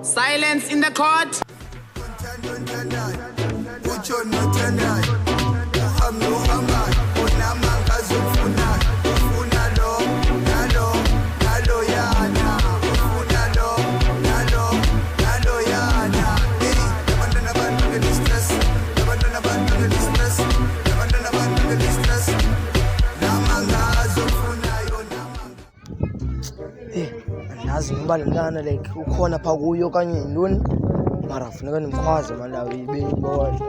Silence in the court. Angazi ngoba lana like ukhona pha kuyo kanye intoni mara kufuneka nimkhwaze malawi ibeyibona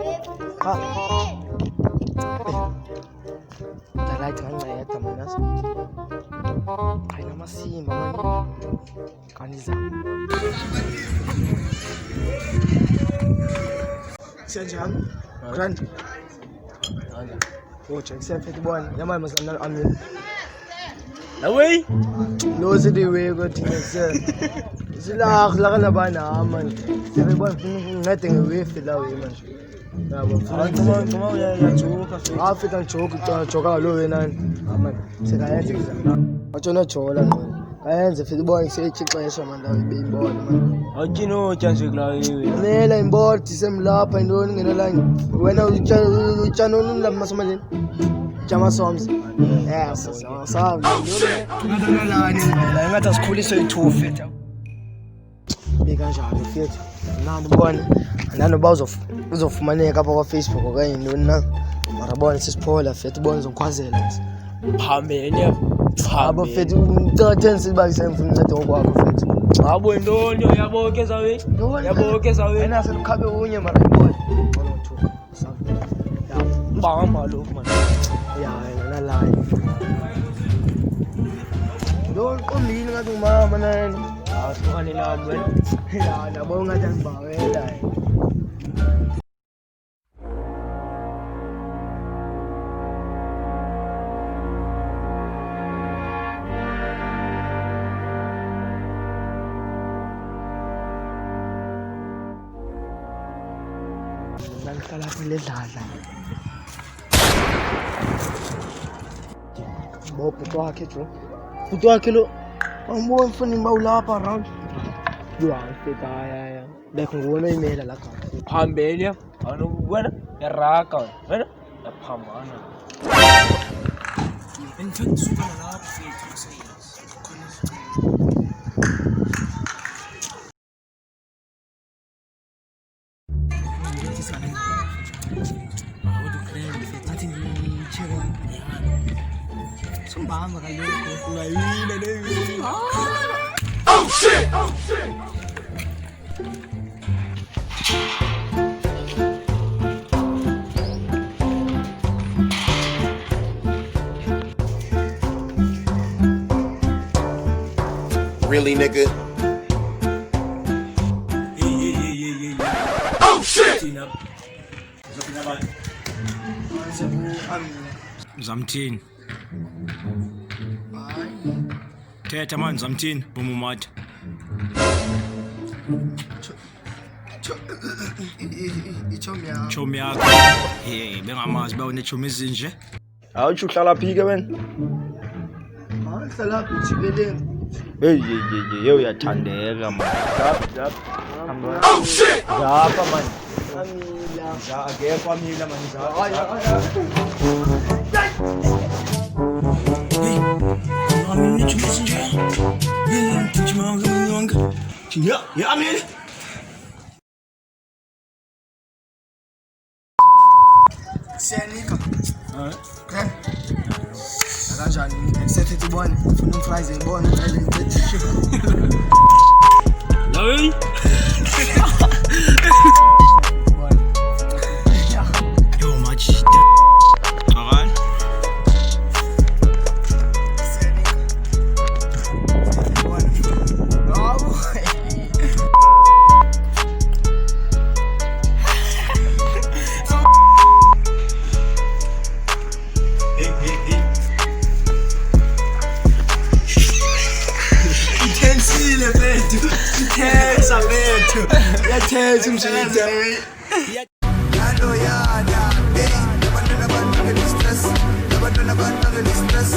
cha dalathi kanceda mana qhela masimba manje kaniza senjani grand oh Jackson fethi bona yamali masana amen away no se diwe go tingese sila akhlaka na bana man sebe bon ngete ngewe la we man yabo kuma uyajoka so afika joka lo wena man sikayenze izama atshona jola no kayenze fethi bona seyixexesha man la beyibona man awutshino tjanze kula wewe lela imbol disemlapha intoni ngenela wena utshana nonila masomaleni Jama Soms. Yes, so. La ngathi asikhulise i2 fethu. Bika njalo fethu. Nani bona? Nani uzofumaneka apha kwa Facebook okanye intoni na? Mara bona sisiphola fethu bona uzokhwazela. Phambene. Abo fethu umthathe siba isemfuna uncedo kwakho fethu. Abo intoni uyabokeza we? Uyabokeza we? Wena sekukhabe unye mara ibona. Bamba lo man. Ya la Don komini ngathi mama nani Ahlukane nami wena ya nabo ngathi angibawela ngihlala phile dladla Bhuti wakhe jo bhuti wakhe lo angiboni mfuni ngibawulapha around feta ya bekho ngibona imela la khona phambene anokubona yaraga wena yaphambana ngithanda usuka lapha fethu khona Sumbamba kaloko ungayina leyo Oh shit! Oh shit! Really, nigga? Yeah. Oh shit! Zamthini Thetha manje zamthini bumumatha Chomi yakho bengamazi bawune chomi ezinje awuthi uhlala phi ke wena Hlala jikeleni hey uyathandeka man Oh shit! zapha man amila akekho amila man Amil ne çömesin ya? Kim ağzını ya Amil. Senika kanjani ngisethi ubone ufuna umfries ebone vele ngithi Hey. Yo maç Aran Yathethe umshitha Hello, yeah, yeah, hey, abantwana abantu ngestress